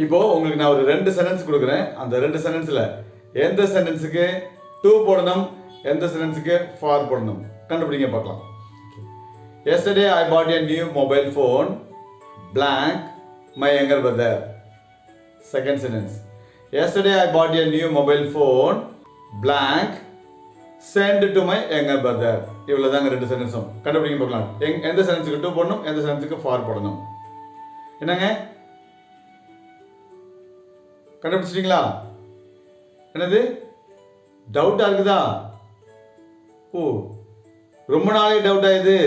இப்போ உங்களுக்கு நான் ஒரு 2 சென்டென்ஸ் கொடுக்குறேன். அந்த 2 சென்டென்ஸ்ல எந்த சென்டென்ஸுக்கு டு போடணும், எந்த சென்டென்ஸுக்கு ஃபார் போடணும் கண்டுபிடிங்க பார்க்கலாம். Yesterday I bought a new mobile phone blank my younger brother. Second sentence. Yesterday I bought a new mobile phone blank send to my younger brother. இவ்வளவுதாங்க 2 சென்டென்ஸும். கண்டுபிடிங்க பார்க்கலாம். எந்த சென்டென்ஸுக்கு டு போடணும், எந்த சென்டென்ஸுக்கு ஃபார் போடணும். என்னங்க கண்டுபிடிச்சிட்டீங்களா? என்னது டவுட்டா இருக்குதா? ஓ, ரொம்ப நாளே டவுட் ஆயுது.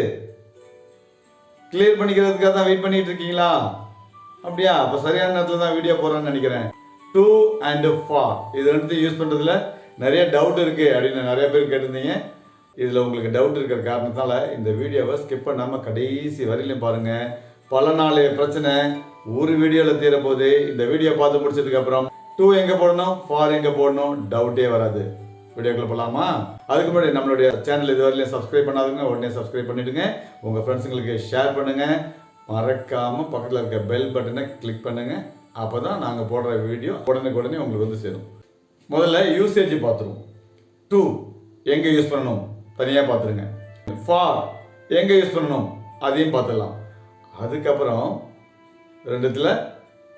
கிளியர் பண்ணிக்கிறதுக்காக தான் வெயிட் பண்ணிட்டு இருக்கீங்களா? அப்படியா? அப்போ சரியான நேரத்தில் தான் வீடியோ போடுறேன்னு நினைக்கிறேன். டு அண்ட் ஃபார் இது ரெண்டுத்தையும் யூஸ் பண்ணுறதுல நிறைய டவுட் இருக்குது அப்படின்னு நிறைய பேர் கேட்டிருந்தீங்க. இதில் உங்களுக்கு டவுட் இருக்கிற காரணத்தால் இந்த வீடியோவை ஸ்கிப் பண்ணாமல் கடைசி வரையிலும் பாருங்கள். பல நாள் பிரச்சனை ஒரு வீடியோவில் தீரப்போகுது. இந்த வீடியோ பார்த்து முடிச்சதுக்கப்புறம் டு எங்கே போடணும், ஃபார் எங்கே போடணும் டவுட்டே வராது. வீடியோக்குள்ள போகலாமா? அதுக்கு முன்னாடி நம்மளுடைய சேனல் இதுவரையிலும் சப்ஸ்கிரைப் பண்ணாதவங்க உடனே சப்ஸ்கிரைப் பண்ணிவிடுங்க. உங்கள் ஃப்ரெண்ட்ஸுங்களுக்கு ஷேர் பண்ணுங்கள். மறக்காமல் பக்கத்தில் இருக்க பெல் பட்டனை கிளிக் பண்ணுங்கள். அப்போ தான் நாங்கள் போடுற வீடியோ உடனே உங்களுக்கு வந்து சேரும். முதல்ல யூசேஜ் பார்த்துருவோம். டு எங்கே யூஸ் பண்ணணும் தனியாக பார்த்துருங்க. ஃபார் எங்கே யூஸ் பண்ணணும் அதையும் பார்த்துடலாம். அதுக்கப்புறம் ரெண்டுத்தில்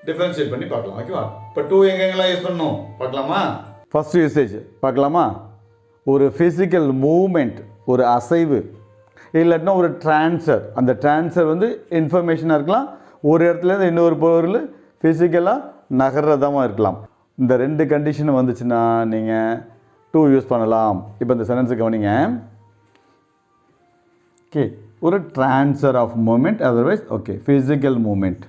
டிஃபரன்ஷியேட் பண்ணி பார்க்கலாம். ஓகேவா? இப்போ டு எங்கெங்கெல்லாம் யூஸ் பண்ணணும் பார்க்கலாமா? ஃபர்ஸ்ட் யூசேஜ் பார்க்கலாமா? ஒரு ஃபிசிக்கல் மூவ்மெண்ட், ஒரு அசைவு, இல்லாட்டினா ஒரு ட்ரான்ஸ்ஃபர். அந்த ட்ரான்ஸ்ஃபர் வந்து இன்ஃபர்மேஷனாக இருக்கலாம், ஒரு இடத்துலேருந்து இன்னொரு பொருள் ஃபிசிக்கலாக நகர்றதாகவும் இருக்கலாம். இந்த 2 கண்டிஷன் வந்துச்சுன்னா நீங்கள் டு யூஸ் பண்ணலாம். இப்போ இந்த சென்டென்ஸுக்கு கவனிங்க. ஓகே, ஒரு transfer of moment, otherwise okay physical moment,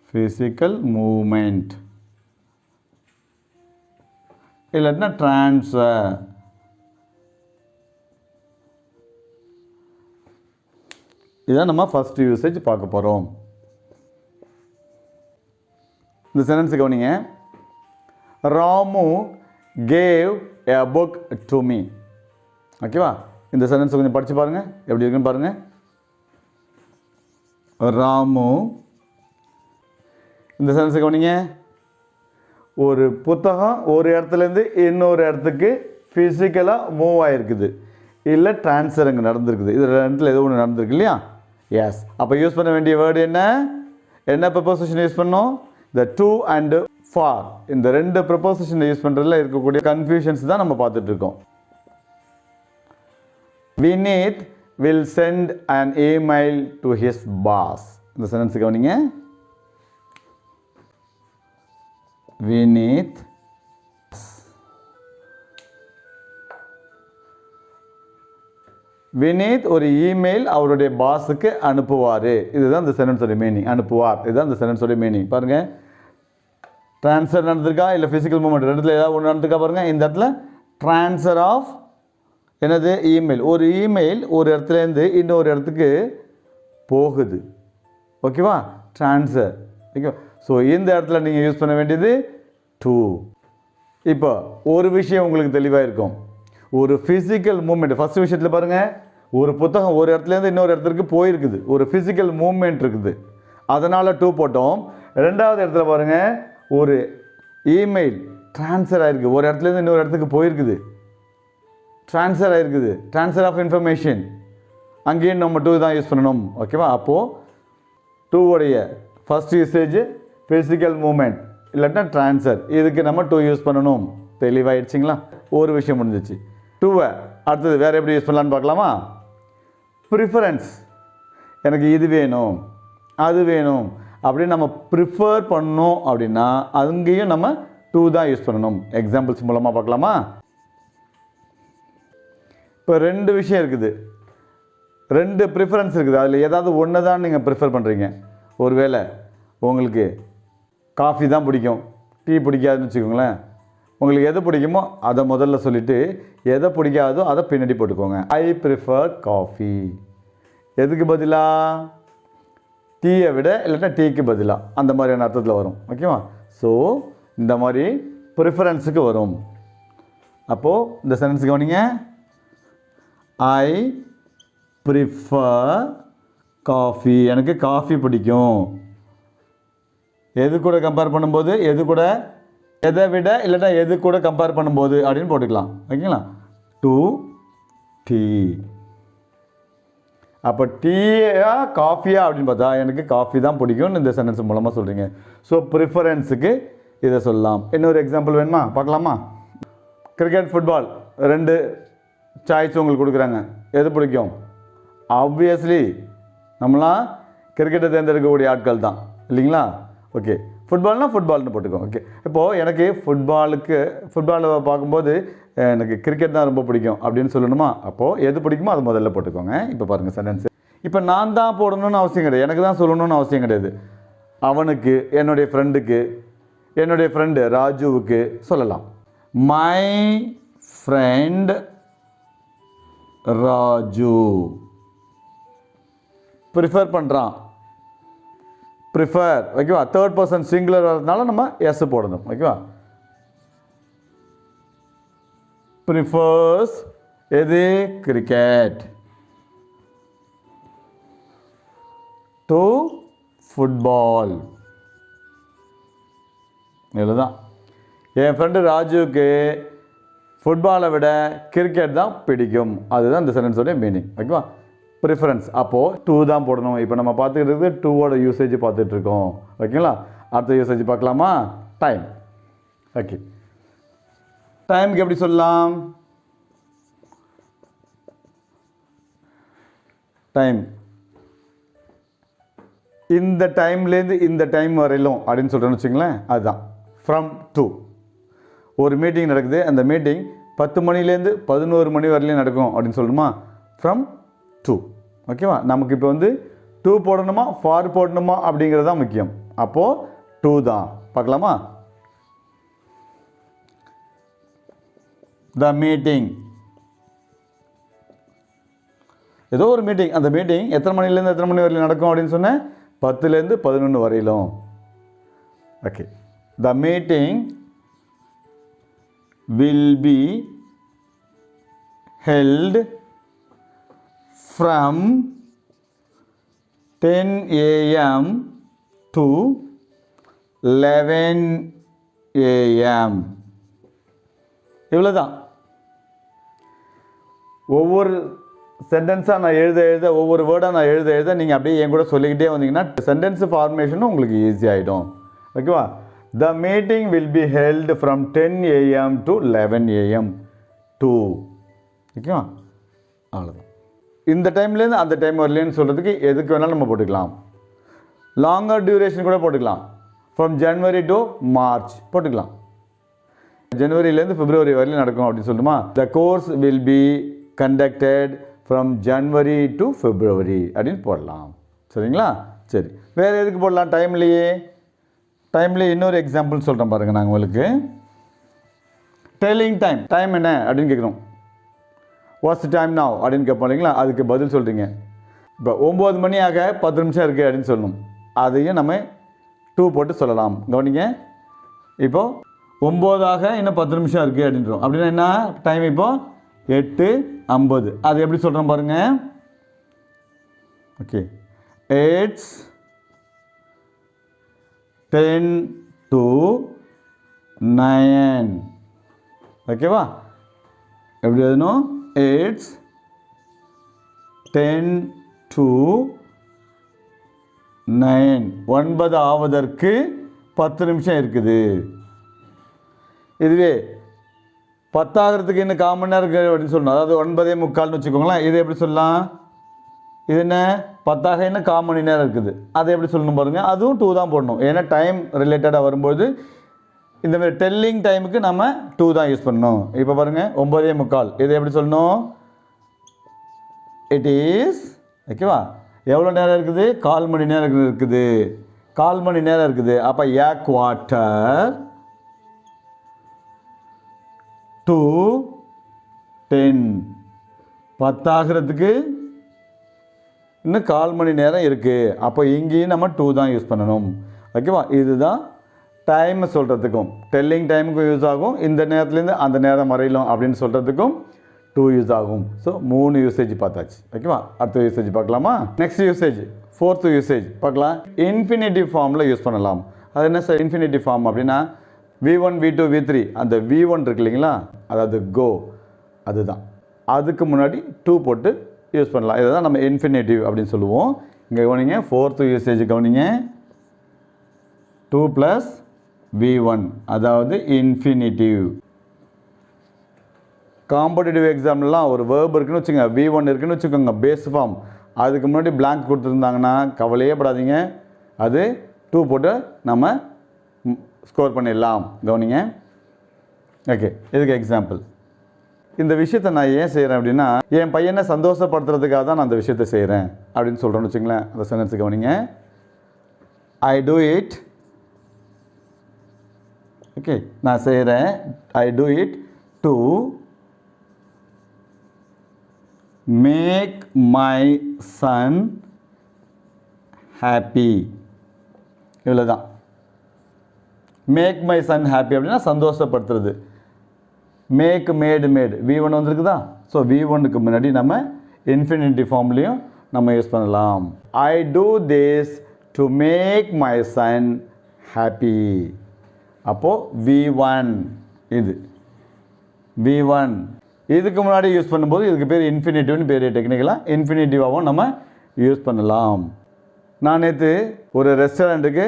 physical moment இல்லாட்டினா ட்ரான்ஸ்ஃபர். இதான் நம்ம ஃபர்ஸ்ட் யூசேஜ் பார்க்க போகிறோம். இந்த சென்டென்ஸ் கவனிங்க. Ramu gave a book to me. ஓகேவா? இந்த சென்டென்ஸ் கொஞ்சம் படித்து பாருங்கள் எப்படி இருக்குன்னு பாருங்கள். ராமு, இந்த சென்டென்ஸ் கவனிங்க. ஒரு புத்தகம் ஒரு இடத்துலேருந்து இன்னொரு இடத்துக்கு ஃபிசிக்கலாக மூவ் ஆகிருக்குது, இல்லை ட்ரான்ஸ்ஃபர் அங்கே நடந்திருக்குது. இது ரெண்டில் ஏதோ ஒன்று நடந்திருக்கு இல்லையா? எஸ். அப்போ யூஸ் பண்ண வேண்டிய வேர்டு என்ன ப்ரப்போசிஷன் யூஸ் பண்ணோம்? இந்த டு அண்டு ஃபார். இந்த 2 ப்ரப்போசிஷனை யூஸ் பண்ணுறதுல இருக்கக்கூடிய கன்ஃபியூஷன்ஸ் தான் நம்ம பார்த்துட்ருக்கோம். Vineeth will send an email to his boss. இந்த சென்டென்ஸ் கவனிங்க. வினீத் ஒரு இமெயில் அவருடைய பாஸுக்கு அனுப்புவார். இதுதான் இந்த சென்டென்ஸோட மீனிங். அனுப்புவார், இதுதான் இந்த சென்டென்ஸோட மீனிங். பாருங்கள், ட்ரான்ஸ்ஃபர் நடந்திருக்கா இல்லை ஃபிசிக்கல் மூவ்மெண்ட் ரெண்டுத்தில் ஏதாவது ஒன்று நடந்திருக்கா பாருங்கள். இந்த இடத்துல ட்ரான்ஸ்ஃபர் ஆஃப் என்னது இமெயில். ஒரு இமெயில் ஒரு இடத்துலேருந்து இன்னொரு இடத்துக்கு போகுது. ஓகேவா? ட்ரான்ஸ்ஃபர். ஓகே. ஸோ இந்த இடத்துல நீங்கள் யூஸ் பண்ண வேண்டியது டு. இப்போ ஒரு விஷயம் உங்களுக்கு தெளிவாக இருக்கும். ஒரு ஃபிசிக்கல் மூமெண்ட் ஃபஸ்ட் விஷயத்தில் பாருங்கள். ஒரு புத்தகம் ஒரு இடத்துலேருந்து இன்னொரு இடத்துக்கு போயிருக்குது, ஒரு ஃபிசிக்கல் மூமெண்ட் இருக்குது, அதனால் டு போட்டோம். ரெண்டாவது இடத்துல பாருங்கள், ஒரு இமெயில் ட்ரான்ஸ்ஃபர் ஆகிருக்கு, ஒரு இடத்துலேருந்து இன்னொரு இடத்துக்கு போயிருக்குது, ட்ரான்ஸ்ஃபர் ஆகிருக்குது, ட்ரான்ஸ்ஃபர் ஆஃப் இன்ஃபர்மேஷன். அங்கேயும் நம்ம டு தான் யூஸ் பண்ணணும். ஓகேவா? அப்போது டூவோடைய ஃபஸ்ட் யூசேஜ் ஃபிசிக்கல் மூமெண்ட் இல்லாட்டினா ட்ரான்ஸ்ஃபர். இதுக்கு நம்ம டு யூஸ் பண்ணணும். தெளிவாயிடுச்சிங்களா? ஒரு விஷயம் முடிஞ்சிச்சு. டுவை அடுத்தது வேறு எப்படி யூஸ் பண்ணலான்னு பார்க்கலாமா? ப்ரிஃபரன்ஸ். எனக்கு இது வேணும் அது வேணும் அப்படின்னு நம்ம ப்ரிஃபர் பண்ணோம் அப்படின்னா அங்கேயும் நம்ம டு தான் யூஸ் பண்ணணும். எக்ஸாம்பிள்ஸ் மூலமாக பார்க்கலாமா? இப்போ 2 விஷயம் இருக்குது, 2 ப்ரிஃபரன்ஸ் இருக்குது. அதில் ஏதாவது ஒன்று தான் நீங்கள் ப்ரிஃபர் பண்ணுறீங்க. ஒருவேளை உங்களுக்கு காஃபி தான் பிடிக்கும், டீ பிடிக்காதுன்னு வச்சுக்கோங்களேன். உங்களுக்கு எது பிடிக்குமோ அதை முதல்ல சொல்லிவிட்டு எதை பிடிக்காதோ அதை பின்னாடி போட்டுக்கோங்க. I prefer coffee. எதுக்கு பதிலாக? டீயை விட இல்லைன்னா டீக்கு பதிலாக, அந்த மாதிரியான அர்த்தத்தில் வரும். ஓகேவா? ஸோ இந்த மாதிரி ப்ரிஃபரன்ஸுக்கு வரும். அப்போது இந்த சென்டென்ஸ் கவனிங்க. I prefer coffee. எனக்கு காஃபி பிடிக்கும். எது கூட கம்பேர் பண்ணும்போது, எது கூட, எதை விட, இல்லைன்னா எது கூட கம்பேர் பண்ணும்போது அப்படின்னு போட்டுக்கலாம். ஓகேங்களா? To tea. அப்போ டீயா காஃபியா அப்படின்னு பார்த்தா எனக்கு காஃபி தான் பிடிக்கும்னு இந்த சென்டென்ஸ் மூலமாக சொல்கிறீங்க. ஸோ ப்ரிஃபரன்ஸுக்கு இதை சொல்லலாம். இன்னொரு எக்ஸாம்பிள் வேணுமா? பார்க்கலாமா? கிரிக்கெட், ஃபுட்பால் 2 சாய்ஸ் உங்களுக்கு கொடுக்குறாங்க. எது பிடிக்கும்? ஆப்வியஸ்லி நம்மளாம் கிரிக்கெட்டை தேர்ந்தெடுக்கக்கூடிய ஆட்கள் தான் இல்லைங்களா? ஓகே, ஃபுட்பால்னால் ஃபுட்பால்னு போட்டுக்கோ. ஓகே, இப்போது எனக்கு ஃபுட்பாலை பார்க்கும்போது எனக்கு கிரிக்கெட் தான் ரொம்ப பிடிக்கும் அப்படின்னு சொல்லணுமா? அப்போது எது பிடிக்குமோ அது முதல்ல போட்டுக்கோங்க. இப்போ பாருங்கள் சென்டென்ஸ். இப்போ நான் தான் போடணும்னு அவசியம் கிடையாது, எனக்கு தான் சொல்லணும்னு அவசியம் கிடையாது. அவனுக்கு, என்னுடைய ஃப்ரெண்டுக்கு, என்னுடைய ஃப்ரெண்டு ராஜுவுக்கு சொல்லலாம். My friend Raju. ப்ரிஃபர் பண்ணுறான், ப்ரிஃபர். ஓகேவா? தேர்ட் பர்சன் சிங்குலர் வரதுனால நம்ம எஸ் போடணும். ஓகேவா? ப்ரிஃபர்ஸ் எது? Cricket to football. இதுதான் என் ஃப்ரெண்டு ராஜுவுக்கு ஃபுட்பாலை விட கிரிக்கெட் தான் பிடிக்கும். அதுதான் இந்த சென்டென்ஸோடைய மீனிங். ஓகேவா? ப்ரிஃபரன்ஸ் அப்போது டூ தான் போடணும். இப்போ நம்ம பார்த்துக்கிட்டு இருக்குது டூவோட யூசேஜ் பார்த்துட்ருக்கோம். ஓகேங்களா? அடுத்த யூசேஜ் பார்க்கலாமா? டைம். ஓகே, டைமுக்கு எப்படி சொல்லலாம்? டைம் இந்த டைம்லேருந்து இந்த டைம் வரையிலும் அப்படின்னு சொல்கிறேன்னு வச்சுங்களேன். அதுதான் ஃப்ரம் டூ. ஒரு மீட்டிங் நடக்குது, அந்த மீட்டிங் 10 மணிலேருந்து 11 மணி வரையிலும் நடக்கும் அப்படின்னு சொல்லணுமா? From to. ஓகேவா? நமக்கு இப்போ வந்து டூ போடணுமா ஃபார் போடணுமா அப்படிங்கிறது தான் முக்கியம். அப்போது டூ தான். பார்க்கலாமா? The meeting. ஏதோ ஒரு மீட்டிங், அந்த மீட்டிங் எத்தனை மணிலேருந்து எத்தனை மணி வரையிலும் நடக்கும் அப்படின்னு சொன்னேன்? 10லேருந்து 11 வரையிலும். Okay, the meeting will be held from 10 a.m. to 11 a.m. இவ்வளோதான். ஒவ்வொரு சென்டென்ஸாக நான் எழுத ஒவ்வொரு வேர்டாக நான் எழுத நீங்கள் அப்படியே என் கூட சொல்லிக்கிட்டே வந்தீங்கன்னா சென்டென்ஸ் ஃபார்மேஷனும் உங்களுக்கு ஈஸி ஆகிடும். ஓகேவா? The meeting will be held from 10 a.m. to 11 a.m. to. ஓகேவா? அவ்வளோதான். இந்த டைம்லேருந்து அந்த டைம் வரலன்னு சொல்கிறதுக்கு எதுக்கு வேணாலும் நம்ம போட்டுக்கலாம். லாங்கர் டியூரேஷன் கூட போட்டுக்கலாம். ஃப்ரம் ஜனவரி டு மார்ச் போட்டுக்கலாம். ஜனவரியிலேருந்து பிப்ரவரி வரையிலும் நடக்கும் அப்படின்னு சொல்லுமா? The course will be conducted from January to பிப்ரவரி அப்படின்னு போடலாம். சரிங்களா? சரி, வேறு எதுக்கு போடலாம்? டைம்லேயே இன்னொரு எக்ஸாம்பிள் சொல்கிறேன் பாருங்கள். நாங்கள் உங்களுக்கு டெல்லிங் டைம் என்ன அப்படின்னு கேட்குறோம். வாட்ஸ் டைம் நவ் அப்படின்னு கேட்போம் இல்லைங்களா? அதுக்கு பதில் சொல்கிறீங்க. இப்போ 9 மணி ஆக 10 நிமிஷம் இருக்குது அப்படின்னு சொல்லணும். அதையும் நம்ம 2 போட்டு சொல்லலாம். கவனிங்க, இப்போது 9 ஆக இன்னும் 10 நிமிஷம் இருக்குது அப்படின்றோம். அப்படின்னா என்ன டைம்? இப்போது 8:50. அது எப்படி சொல்கிறோம் பாருங்கள். Okay, it's 10 to 9. ஓகேவா? எப்படி எழுதணும்? It's 10 to 9. 9 ஆவதற்கு 10 நிமிஷம் இருக்குது. இதுவே 10 ஆகிறதுக்கு இன்னும் 1/4 மணி நேரம் இருக்குது அப்படின்னு சொல்லணும். அதாவது 9:45 வச்சுக்கோங்களேன். இது எப்படி சொல்லலாம்? இது என்ன? 10 ஆக இன்னும் 1/4 மணி நேரம் இருக்குது. அதை எப்படி சொல்லணும் பாருங்கள். அதுவும் 2 தான் போடணும். ஏன்னா டைம் ரிலேட்டடாக வரும்போது இந்தமாதிரி டெல்லிங் டைமுக்கு நம்ம 2 தான் யூஸ் பண்ணணும். இப்போ பாருங்கள் 9:45. இதை எப்படி சொல்லணும்? It is. ஓகேவா? எவ்வளோ நேரம் இருக்குது? 1/4 மணி நேரம் இருக்குது. 1/4 மணி நேரம் இருக்குது. அப்போ a quarter to 10. 10 ஆகிறதுக்கு இன்னும் 1/4 மணி நேரம் இருக்குது. அப்போ இங்கேயும் நம்ம 2 தான் யூஸ் பண்ணணும். ஓகேவா? இதுதான் டைமை சொல்கிறதுக்கும் டெல்லிங் டைமுக்கும் யூஸ் ஆகும். இந்த நேரத்துலேருந்து அந்த நேரம் வரையிலும் அப்படின்னு சொல்கிறதுக்கும் 2 யூஸ் ஆகும். ஸோ 3 யூசேஜ் பார்த்தாச்சு. ஓகேவா? அடுத்த யூசேஜ் பார்க்கலாமா? நெக்ஸ்ட் யூசேஜ், 4th யூசேஜ் பார்க்கலாம். இன்ஃபினிட்டிவ் ஃபார்மில் யூஸ் பண்ணலாம். அது என்ன சார் இன்ஃபினிட்டிவ் ஃபார்ம் அப்படின்னா V1 V2 V3 அந்த V1 இருக்கு இல்லைங்களா, அதாவது கோ, அதுதான். அதுக்கு முன்னாடி 2 போட்டு யூஸ் பண்ணலாம். இதை தான் நம்ம இன்ஃபினிட்டிவ் அப்படின்னு சொல்லுவோம். இங்கே கவனிங்க, 4th யூசேஜ் கவனிங்க, 2 + V1 அதாவது இன்ஃபினிட்டிவ். காம்படிட்டிவ் எக்ஸாம்லாம் ஒரு வேர்ப் இருக்குன்னு வச்சுக்கோங்க, V1 இருக்குன்னு வச்சுக்கோங்க, பேஸ் ஃபார்ம், அதுக்கு முன்னாடி blank கொடுத்துருந்தாங்கன்னா கவலையே படாதீங்க, அது 2 போட்டு நம்ம ஸ்கோர் பண்ணிடலாம். கவனிங்க. ஓகே, இதுக்கு எக்ஸாம்பிள். இந்த விஷயத்தை நான் ஏன் செய்கிறேன் அப்படின்னா, என் பையனை சந்தோஷப்படுத்துறதுக்காக தான் நான் அந்த விஷயத்தை செய்கிறேன் அப்படின்னு சொல்கிறேன்னு வச்சுங்களேன். அந்த சென்டென்ஸ் கவனிங்க. ஐ டூ இட், ஓகே, நான் செய்கிறேன், I do it to make my son happy. இவ்வளோ தான். மேக் மை சன் ஹாப்பி அப்படின்னா சந்தோஷப்படுத்துறது. மேக் மேடு V1 வந்துருக்குதா? ஸோ V1க்கு முன்னாடி நம்ம இன்ஃபினிட்டிவ் ஃபார்ம்லேயும் நம்ம யூஸ் பண்ணலாம். I do this to make my son happy. அப்போது V1 இது V1. இதுக்கு முன்னாடி யூஸ் பண்ணும்போது இதுக்கு பேர் இன்ஃபினிட்டிவ்னு பேர். டெக்னிக்கலாக இன்ஃபினிட்டிவாகவும் நம்ம யூஸ் பண்ணலாம். நான் நேற்று ஒரு ரெஸ்டாரண்ட்டுக்கு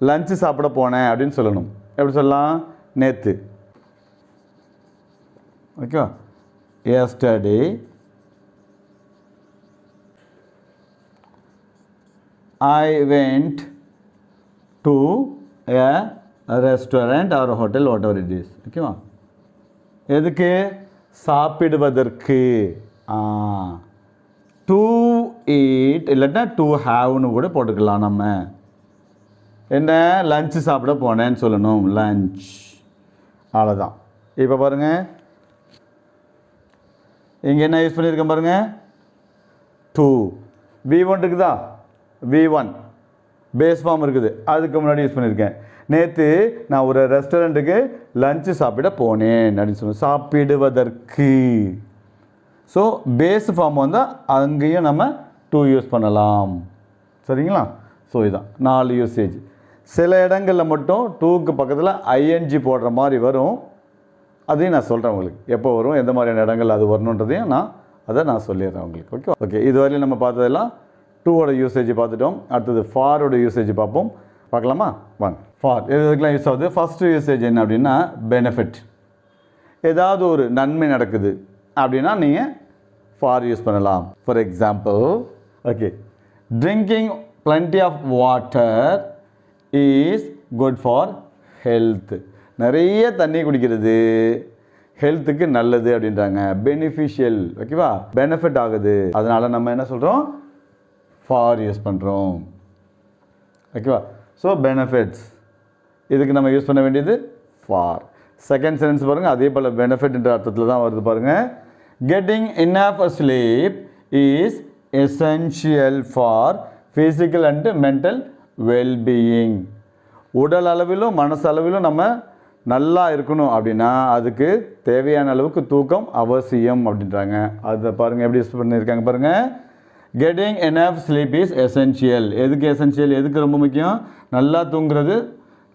லஞ்சு சாப்பிட போனேன் அப்படின்னு சொல்லணும். எப்படி சொல்லலாம்? நேற்று. Okay, yesterday I went to a restaurant or hotel, whatever it is. ஓகேவா? எதுக்கு? சாப்பிடுவதற்கு. டு ஈட் இல்லாட்டா டு ஹாவ்னு கூட போட்டுக்கலாம். நம்ம என்ன லஞ்சு சாப்பிட போனேன்னு சொல்லணும், லஞ்ச். அவ்வளோதான். இப்போ பாருங்கள், இங்கே என்ன யூஸ் பண்ணியிருக்கேன் பாருங்கள், 2. V1 இருக்குதா? V1 பேஸ் ஃபார்ம் இருக்குது, அதுக்கு முன்னாடி யூஸ் பண்ணியிருக்கேன். நேற்று நான் ஒரு ரெஸ்டாரண்ட்டுக்கு லஞ்சு சாப்பிட போனேன் அப்படின்னு சொல்லுவேன், சாப்பிடுவதற்கு. ஸோ பேஸ் ஃபார்ம் வந்தால் அங்கேயும் நம்ம 2 யூஸ் பண்ணலாம். சரிங்களா? ஸோ இதான் 4 யூசேஜ். சில இடங்களில் மட்டும் 2க்கு பக்கத்தில் ஐஎன்ஜி போடுற மாதிரி வரும். அதையும் நான் சொல்கிறேன் உங்களுக்கு, எப்போ வரும், எந்த மாதிரியான இடங்கள் அது வரணுன்றதையும் நான் சொல்லிடுறேன் உங்களுக்கு. ஓகே ஓகே, இதுவரையும் நம்ம பார்த்ததெல்லாம் 2ஓட யூசேஜ் பார்த்துட்டோம். அடுத்தது ஃபாரோட யூசேஜ் பார்க்கலாமா? வாங்க. ஃபார் எதுக்கெல்லாம் யூஸ் ஆகுது? ஃபஸ்ட்டு யூசேஜ் என்ன அப்படின்னா பெனிஃபிட். ஏதாவது ஒரு நன்மை நடக்குது அப்படின்னா நீங்கள் ஃபார் யூஸ் பண்ணலாம். For example, okay, drinking plenty of water is good for health. நிறைய தண்ணி குடிக்கிறது ஹெல்த்துக்கு நல்லது அப்படின்றாங்க. பெனிஃபிஷியல், ஓகேவா, பெனிஃபிட் ஆகுது. அதனால் நம்ம என்ன சொல்கிறோம்? ஃபார் யூஸ் பண்ணுறோம். ஓகேவா? ஸோ பெனிஃபிட்ஸ், இதுக்கு நம்ம யூஸ் பண்ண வேண்டியது ஃபார். செகண்ட் சென்டென்ஸ் பாருங்கள், அதே போல் பெனிஃபிட்ன்ற அர்த்தத்தில் தான் வருது பாருங்கள். Getting enough sleep is essential for physical and mental wellbeing. உடல் அளவிலும் மனசளவிலும் நம்ம நல்லா இருக்கணும் அப்படின்னா அதுக்கு தேவையான அளவுக்கு தூக்கம் அவசியம் அப்படின்றாங்க. அதை பாருங்கள் எப்படி யூஸ் பண்ணியிருக்காங்க பாருங்கள். Getting enough sleep is essential. எதுக்கு எசென்ஷியல்? எதுக்கு ரொம்ப முக்கியம்? நல்லா தூங்குறது,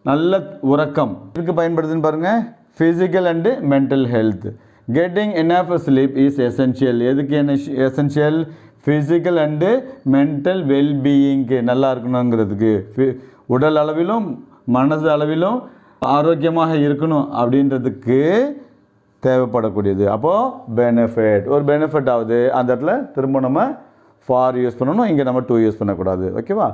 நல்ல உறக்கம் எதுக்கு பயன்படுதுன்னு பாருங்கள். Physical and mental health. Getting enough sleep is essential. எதுக்கு எசென்ஷியல்? ஃபிசிக்கல் அண்டு மென்டல் வெல்பீயிங்க்கு, நல்லா இருக்கணுங்கிறதுக்கு, உடல் அளவிலும் மனது அளவிலும் ஆரோக்கியமாக இருக்கணும் அப்படின்றதுக்கு தேவைப்படக்கூடியது. அப்போது பெனிஃபிட், ஒரு பெனிஃபிட் ஆகுது. அந்த இடத்துல திரும்ப நம்ம ஃபார் யூஸ் பண்ணணும், இங்கே நம்ம 2 யூஸ் பண்ணக்கூடாது. ஓகேவா?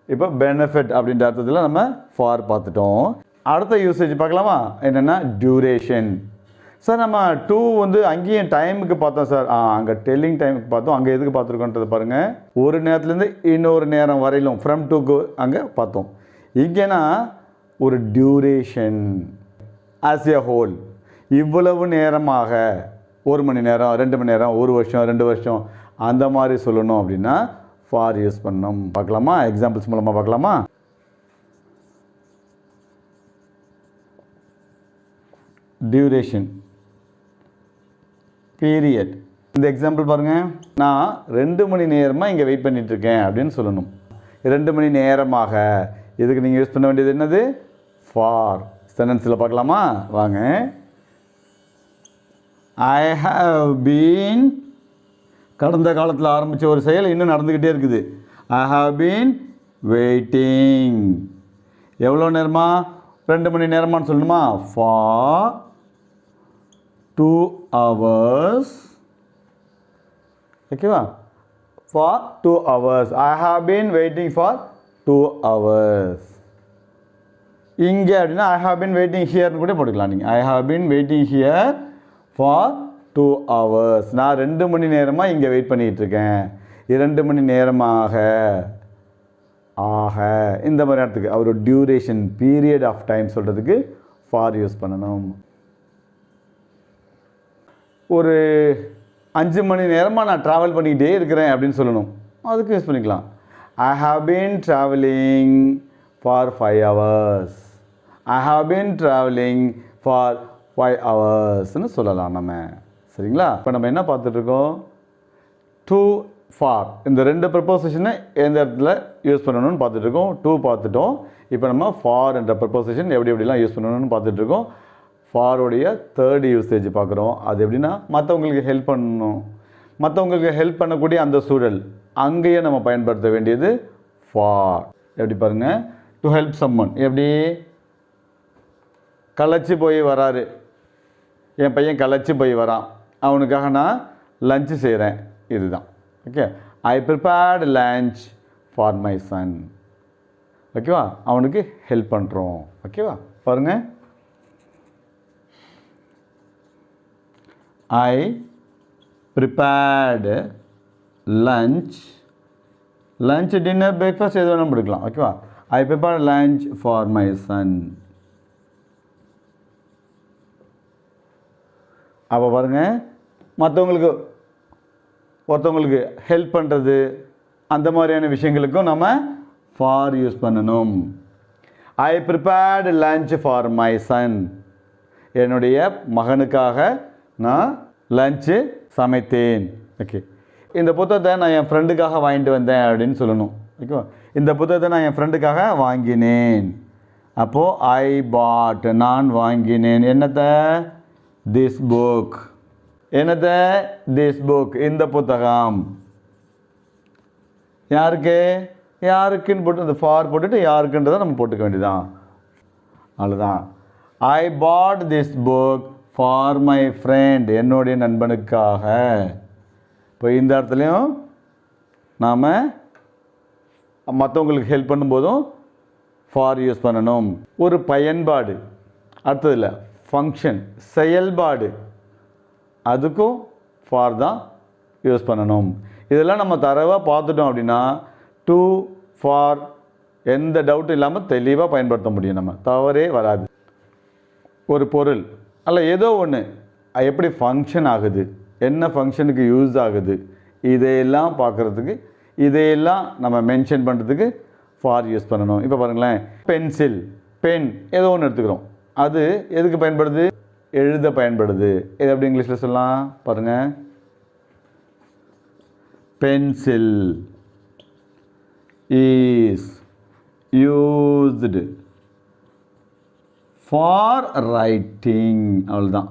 இப்போ பெனிஃபிட் அப்படின்ற அர்த்தத்தில் நம்ம ஃபார் பார்த்துட்டோம். அடுத்த யூசேஜ் பார்க்கலாமா? என்னென்னா டியூரேஷன். சார் நம்ம 2 வந்து அங்கேயும் டைமுக்கு பார்த்தோம் சார். அங்கே டெல்லிங் டைமுக்கு பார்த்தோம். அங்கே எதுக்கு பார்த்துருக்கோன்றது பாருங்கள். ஒரு நேரத்துலேருந்து இன்னொரு நேரம் வரையிலும், ஃப்ரம் 2க்கு அங்கே பார்த்தோம். இங்கேனா ஒரு டியூரேஷன், ஆஸ் எ ஹோல், இவ்வளவு நேரமாக, 1 மணி நேரம், 2 மணி நேரம், 1 வருஷம், 2 வருஷம், அந்த மாதிரி சொல்லணும் அப்படின்னா ஃபார் யூஸ் பண்ணணும். பார்க்கலாமா? எக்ஸாம்பிள்ஸ் மூலமாக பார்க்கலாமா? Duration, period. இந்த எக்ஸாம்பிள் பாருங்கள். நான் 2 மணி நேரமாக இங்கே வெயிட் பண்ணிகிட்ருக்கேன் அப்படின்னு சொல்லணும். 2 மணி நேரமாக, இதுக்கு நீங்கள் யூஸ் பண்ண வேண்டியது என்னது? ஃபார். சென்டென்ஸில் பார்க்கலாமா? வாங்க. ஐ ஹாவ் பீன், கடந்த காலத்தில் ஆரம்பித்த ஒரு செயல் இன்னும் நடந்துக்கிட்டே இருக்குது. I have been waiting. எவ்வளோ நேரமா? 2 மணி நேரமானு சொல்லணுமா? For 2 hours. ஓகேவா? For 2 hours. I have been waiting for 2 hours. இங்கே அப்படின்னா ஐ ஹாவ் பீன் வெயிட்டிங் ஹியர்னு கூட போட்டுக்கலாம் நீங்கள். I have been waiting here for 2 hours. நான் 2 மணி நேரமாக இங்கே வெயிட் பண்ணிகிட்டு இருக்கேன். 2 மணி நேரமாக ஆக இந்த மாதிரி இடத்துக்கு அவர் டியூரேஷன் பீரியட் ஆஃப் டைம் சொல்கிறதுக்கு ஃபார் யூஸ் பண்ணணும். ஒரு 5 மணி நேரமாக நான் ட்ராவல் பண்ணிக்கிட்டே இருக்கிறேன் அப்படின்னு சொல்லணும். அதுக்கு யூஸ் பண்ணிக்கலாம். I have been travelling for 5 hours. I have been travelling for 5 hoursன்னு சொல்லலாம் நம்ம. சரிங்களா? இப்போ நம்ம என்ன பார்த்துட்ருக்கோம்? டு, ஃபார், இந்த 2 ப்ரப்போசிஷனை எந்த இடத்துல யூஸ் பண்ணணும்னு பார்த்துட்ருக்கோம். டு பார்த்துட்டோம். இப்போ நம்ம ஃபார் என்ற ப்ரப்போசிஷன் எப்படிலாம் யூஸ் பண்ணணும்னு பார்த்துட்ருக்கோம். ஃபாரோடைய 3rd யூசேஜ் பார்க்குறோம். அது எப்படின்னா மற்றவங்களுக்கு ஹெல்ப் பண்ணணும், மற்றவங்களுக்கு ஹெல்ப் பண்ணக்கூடிய அந்த சூழல், அங்கேயே நம்ம பயன்படுத்த வேண்டியது ஃபார். எப்படி பாருங்கள்? To help someone. எப்படி? களைச்சி போய் வராரு, என் பையன் களைச்சி போய் வரான், அவனுக்காக நான் லஞ்சு செய்கிறேன். இதுதான். Okay. I prepared lunch for my son. ஓகேவா? அவனுக்கு ஹெல்ப் பண்ணுறோம். ஓகேவா? பாருங்கள். I prepared lunch, lunch, dinner, breakfast எது வேணாலும் எடுக்கலாம். ஓகேவா? I prepared lunch for my son. அப்போ பாருங்கள், மற்றவங்களுக்கு ஒருத்தவங்களுக்கு ஹெல்ப் பண்ணுறது அந்த மாதிரியான விஷயங்களுக்கும் நம்ம ஃபார் யூஸ் பண்ணணும். I prepared lunch for my son. என்னுடைய மகனுக்காக நான் லஞ்சு சமைத்தேன். ஓகே. இந்த புத்தகத்தை நான் என் ஃப்ரெண்டுக்காக வாங்கிட்டு வந்தேன் அப்படின்னு சொல்லணும். ஓகேவா? இந்த புத்தகத்தை நான் என் ஃப்ரெண்டுக்காக வாங்கினேன். அப்போது ஐ பாட், நான் வாங்கினேன். என்னத்தை? This book. என்னத்தை? திஸ் புக், இந்த புத்தகம். யாருக்கு? யாருக்குன்னு போட்டு இந்த ஃபார் போட்டுட்டு யாருக்குன்றதை நம்ம போட்டுக்க வேண்டியதான். அவ்வளோதான். I put this book for my friend, என்னுடைய நண்பனுக்காக. இப்போ இந்த இடத்துலையும் நாம் மற்றவங்களுக்கு ஹெல்ப் பண்ணும்போதும் ஃபார் யூஸ் பண்ணணும். ஒரு பயன்பாடு, அடுத்ததில் ஃபங்க்ஷன், செயல்பாடு, அதுக்கும் ஃபார் தான் யூஸ் பண்ணணும். இதெல்லாம் நம்ம தரவாக பார்த்துட்டோம் அப்படின்னா டு, ஃபார் எந்த டவுட்டும் இல்லாமல் தெளிவாக பயன்படுத்த முடியும். நம்ம தவறே வராது. ஒரு பொருள் அல்ல ஏதோ ஒன்று எப்படி ஃபங்க்ஷன் ஆகுது, என்ன ஃபங்க்ஷனுக்கு யூஸ் ஆகுது, இதையெல்லாம் பார்க்குறதுக்கு, இதையெல்லாம் நம்ம மென்ஷன் பண்ணுறதுக்கு ஃபார் யூஸ் பண்ணணும். இப்போ பாருங்களேன், பென்சில், பென் ஏதோ ஒன்று எடுத்துக்கிறோம். அது எதுக்கு பயன்படுது? எழுத பயன்படுது. இது எப்படி இங்கிலீஷில் சொல்லலாம்? பாருங்கள். Pencil is used for writing. அவ்வளோதான்.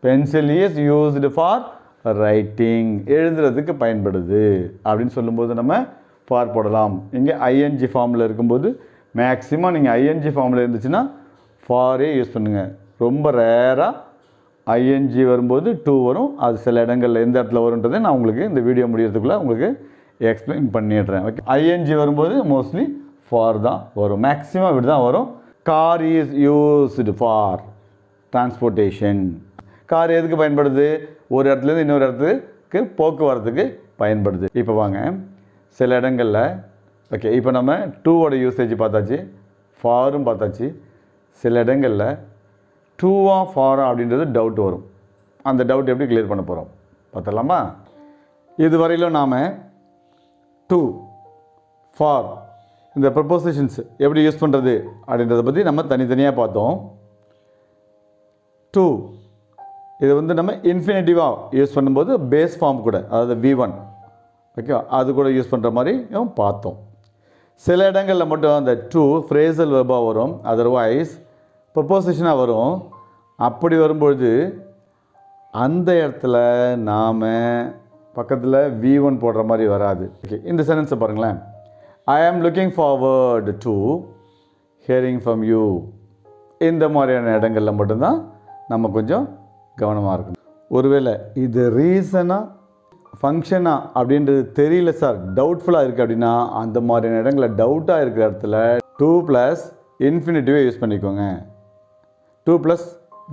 Pencil is used for writing, எழுதுறதுக்கு பயன்படுது அப்படின்னு சொல்லும்போது நம்ம ஃபார் போடலாம். இங்கே ஐஎன்ஜி ஃபார்மில் இருக்கும்போது மேக்ஸிமம் நீங்கள் ஐஎன்ஜி ஃபார்மில் இருந்துச்சுன்னா ஃபாரே யூஸ் பண்ணுங்கள். ரொம்ப ரேராக ஐஎன்ஜி வரும்போது டூ வரும். அது சில இடங்களில் எந்த இடத்துல வரும்ன்றதை நான் உங்களுக்கு இந்த வீடியோ முடியறதுக்குள்ளே உங்களுக்கு எக்ஸ்பிளைன் பண்ணிடுறேன். ஓகே. ஐஎன்ஜி வரும்போது மோஸ்ட்லி ஃபார் தான் வரும். மேக்ஸிமம் இப்படி தான் வரும். Car is used for transportation. Car எதுக்கு பயன்படுது? ஒரு இடத்துலேருந்து இன்னொரு இடத்துக்கு போக்குவரத்துக்கு பயன்படுது. இப்போ வாங்க, சில இடங்களில் ஓகே, இப்போ நம்ம டூவோட யூசேஜ் பார்த்தாச்சு, ஃபாரும் பார்த்தாச்சு. சில இடங்களில் டூவா ஃபாரா அப்படின்றது டவுட் வரும். அந்த டவுட் எப்படி கிளியர் பண்ண போகிறோம் பார்த்துடலாமா? இதுவரையிலும் நாம் டூ, ஃபார் இந்த ப்ரப்போசிஷன்ஸ் எப்படி யூஸ் பண்ணுறது அப்படின்றத பற்றி நம்ம தனித்தனியாக பார்த்தோம். டூ இது வந்து நம்ம இன்ஃபினிட்டிவாக யூஸ் பண்ணும்போது பேஸ் ஃபார்ம் கூட, அதாவது V1 ஓகே, அது கூட யூஸ் பண்ணுற மாதிரியும் பார்த்தோம். சில இடங்களில் மட்டும் அந்த டு ஃப்ரேசல் வெர்பாக வரும், அதர்வைஸ் ப்ரொபோசிஷனாக வரும். அப்படி வரும்பொழுது அந்த இடத்துல நாம் பக்கத்தில் V1 போடுற மாதிரி வராது. ஓகே, இந்த சென்டென்ஸை பாருங்களேன். I am looking forward to hearing from you. இந்த மாதிரியான இடங்களில் மட்டும்தான் நம்ம கொஞ்சம் கவனமாக இருக்கணும். ஒருவேளை இது ரீசனாக ஃபங்க்ஷனா அப்படின்றது தெரியல சார், டவுட்ஃபுல்லாக இருக்குது அப்படின்னா அந்த மாதிரியான இடங்களில் டவுட்டாக இருக்கிற இடத்துல 2 + இன்ஃபினிட்டிவே யூஸ் பண்ணிக்கோங்க. 2 +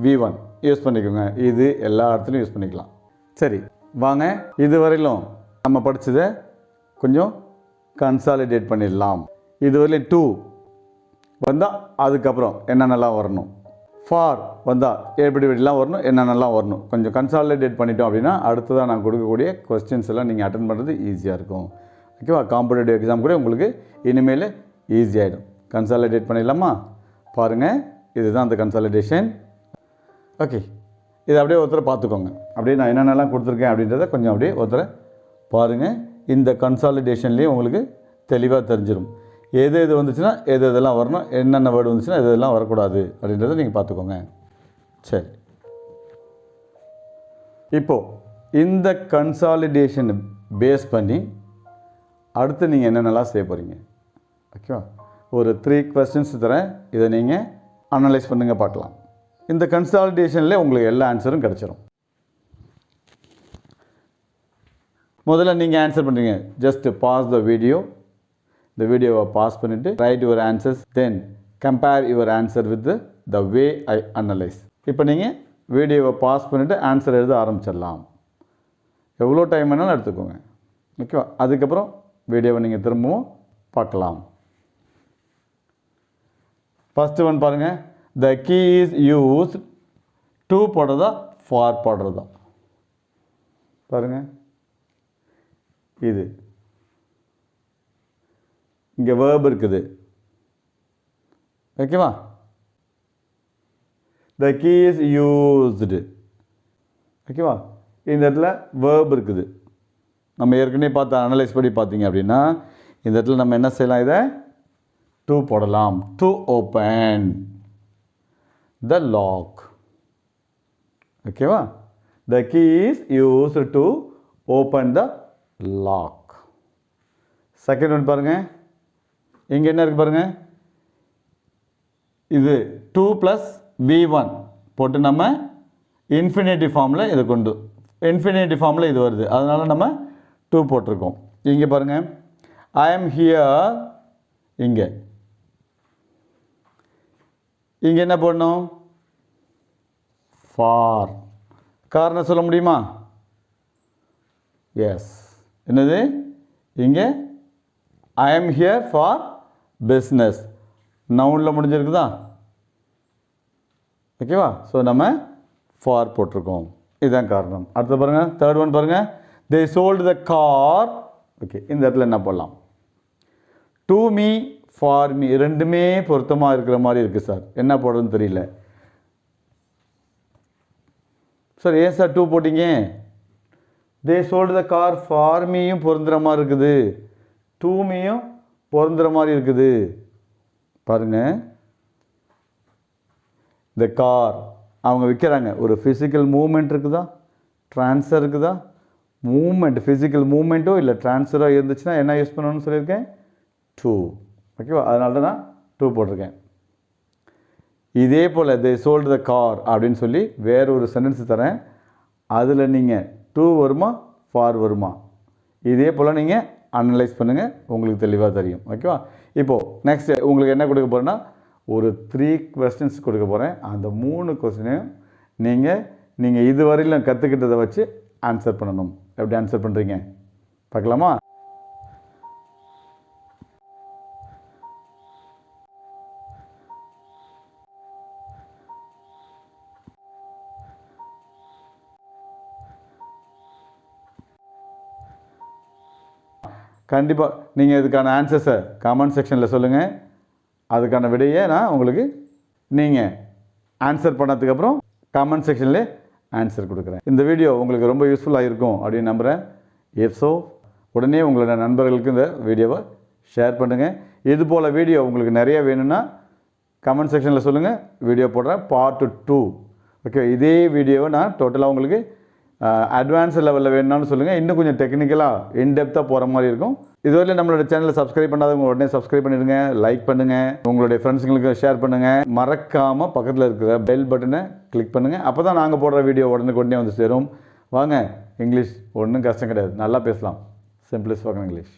V1 யூஸ் பண்ணிக்கோங்க. இது எல்லா இடத்துலையும் யூஸ் பண்ணிக்கலாம். சரி, வாங்க இது வரையிலும் நம்ம படித்ததை கொஞ்சம் கன்சாலிடேட் பண்ணிடலாம். இது வரையிலும் 2 வந்தால் அதுக்கப்புறம் என்னென்னலாம் வரணும், ஃபார் வந்தால் எப்படிலாம் வரணும், என்னென்னலாம் வரணும், கொஞ்சம் கன்சாலிடேட் பண்ணிட்டோம் அப்படின்னா அடுத்ததாக நான் கொடுக்கக்கூடிய கொஸ்டின்ஸ் எல்லாம் நீங்கள் அட்டன் பண்ணுறது ஈஸியாக இருக்கும். ஓகேவா? காம்படிட்டிவ் எக்ஸாம் கூட உங்களுக்கு இனிமேல் ஈஸியாகிடும். கன்சாலிடேட் பண்ணிடலாமா? பாருங்கள், இதுதான் அந்த கன்சாலிடேஷன். ஓகே, இதை அப்படியே ஒருத்தரை பார்த்துக்கோங்க. அப்படியே நான் என்னென்னலாம் கொடுத்துருக்கேன் அப்படின்றத கொஞ்சம் அப்படியே ஒருத்தரை பாருங்கள். இந்த கன்சாலிடேஷன்லேயும் உங்களுக்கு தெளிவாக தெரிஞ்சிடும். எது எது வந்துச்சுன்னா எது எதெல்லாம் வரணும், என்னென்ன வேர்டு வந்துச்சுன்னா எது எதெல்லாம் வரக்கூடாது அப்படின்றத நீங்கள் பார்த்துக்கோங்க. சரி, இப்போது இந்த கன்சாலிடேஷன் பேஸ் பண்ணி அடுத்து நீங்கள் என்னென்னலாம் செய்ய போகிறீங்க. ஓகேவா? ஒரு 3 questions தரேன், இதை நீங்கள் அனலைஸ் பண்ணுங்கள், பார்க்கலாம். இந்த கன்சாலிடேஷனில் உங்களுக்கு எல்லா ஆன்சரும் கிடச்சிரும். முதல்ல நீங்கள் ஆன்சர் பண்ணுறீங்க. Just pause the video. இந்த வீடியோவை பாஸ் பண்ணிவிட்டு write your answers, then compare your answer with the way I analyse. இப்போ நீங்கள் வீடியோவை பாஸ் பண்ணிவிட்டு ஆன்சர் எழுத ஆரம்பிச்சிடலாம். எவ்வளோ டைம் வேணாலும் எடுத்துக்கோங்க. ஓகேவா? அதுக்கப்புறம் வீடியோவை நீங்கள் திரும்பவும் பார்க்கலாம். ஃபஸ்ட்டு ஒன் பாருங்கள். The key is used to போடுறதா ஃபார் போடுறதா? பாருங்கள், இது இங்கே வேர்ப் இருக்குது. ஓகேவா? The key is used. ஓகேவா? இந்த இடத்துல வேர்ப் இருக்குது. நம்ம ஏற்கனவே பார்த்து அனலைஸ் பண்ணி பார்த்தீங்க அப்படின்னா இந்த இடத்துல நம்ம என்ன செய்யலாம், இதை டு போடலாம். To open the lock. Okay? The key is used to open the lock. Second one பாருங்கள். இங்கே என்ன இருக்குது பாருங்கள். இது 2 + V1 போட்டு நம்ம இன்ஃபினிட்டிவ் ஃபார்மில் இதை கொண்டு இன்ஃபினிட்டிவ் ஃபார்மில் இது வருது, அதனால் நம்ம 2 போட்டிருக்கோம். இங்கே பாருங்கள். ஐ ஆம் ஹியர். இங்கே இங்கே என்ன போடணும்? ஃபார். காரணம் சொல்ல முடியுமா? எஸ். என்னது? இங்கே ஐ ஆம் ஹியர் ஃபார் பிஸ்னஸ். நவுனில் முடிஞ்சிருக்குதா? ஓகேவா? ஸோ நம்ம ஃபார் போட்டிருக்கோம். இதுதான் காரணம். அடுத்து பாருங்கள். தேர்ட் ஒன் பாருங்கள். தே சோல்டு த கார். ஓகே, இந்த இடத்துல என்ன போடலாம்? டு மீ, ஃபார் மீ ரெண்டுமே பொருத்தமாக இருக்கிற மாதிரி இருக்குது சார். என்ன போடுறதுன்னு தெரியல சார். ஏன் சார் 2 போட்டிங்க? They sold the car for மீயும் பொருந்துகிற மாதிரி இருக்குது, டு மீயும் பொருந்துகிற மாதிரி இருக்குது. பாருங்கள், இந்த கார் அவங்க விற்கிறாங்க. ஒரு ஃபிசிக்கல் மூமெண்ட் இருக்குதா, ட்ரான்ஸ்ஃபர் இருக்குதா? மூமெண்ட், ஃபிசிக்கல் மூமெண்ட்டோ இல்லை ட்ரான்ஸ்ஃபரோ இருந்துச்சுன்னா என்ன யூஸ் பண்ணணும்னு சொல்லியிருக்கேன்? 2. ஓகேவா? அதனால தான் நான் 2 போட்டிருக்கேன். இதே போல் தே சோல்டு த கார் அப்படின்னு சொல்லி வேற ஒரு சென்டென்ஸ் தரேன். அதில் நீங்கள் 2 வருமா ஃபார் வருமா, இதே போல் நீங்கள் அனலைஸ் பண்ணுங்கள், உங்களுக்கு தெளிவாக தெரியும். ஓகேவா? இப்போது நெக்ஸ்ட்டு உங்களுக்கு என்ன கொடுக்க போகிறேன்னா ஒரு 3 questions கொடுக்க போகிறேன். அந்த 3 கொஸ்டினையும் நீங்கள் இதுவரையிலும் கற்றுக்கிட்டதை வச்சு ஆன்சர் பண்ணணும். எப்படி ஆன்சர் பண்ணுறீங்க பார்க்கலாமா? கண்டிப்பாக நீங்கள் இதுக்கான ஆன்சர்ஸை கமெண்ட் செக்ஷனில் சொல்லுங்கள். அதுக்கான விடையை நான் உங்களுக்கு நீங்கள் ஆன்சர் பண்ணதுக்கப்புறம் கமெண்ட் செக்ஷன்லேயே ஆன்சர் கொடுக்குறேன். இந்த வீடியோ உங்களுக்கு ரொம்ப யூஸ்ஃபுல்லாக இருக்கும் அப்படின்னு நம்புகிறேன். ஸோ உடனே உங்களோட நண்பர்களுக்கு இந்த வீடியோவை ஷேர் பண்ணுங்கள். இது போல் வீடியோ உங்களுக்கு நிறைய வேணும்னா கமெண்ட் செக்ஷனில் சொல்லுங்கள், வீடியோ போடுறேன் பார்ட் 2. ஓகே, இதே வீடியோவை நான் டோட்டலாக உங்களுக்கு அட்வான்ஸ் லெவலில் வேணும்னு சொல்லுங்கள், இன்னும் கொஞ்சம் டெக்னிக்கலாக இன்டெப்த்தாக போகிற மாதிரி இருக்கும். இதுவரையிலும் நம்மளோட சேனலை சப்ஸ்கிரைப் பண்ணாதவங்க உடனே சப்ஸ்கிரைப் பண்ணிடுங்க, லைக் பண்ணுங்கள், உங்களுடைய ஃப்ரெண்ட்ஸுங்களுக்கு ஷேர் பண்ணுங்கள். மறக்காமல் பக்கத்தில் இருக்கிற பெல் பட்டனை கிளிக் பண்ணுங்கள். அப்போ தான் நாங்கள் போடுற வீடியோ உடனே வந்து சேரும். வாங்க, இங்கிலீஷ் ஒன்றும் கஷ்டம் கிடையாது, நல்லா பேசலாம். Simply spoken English.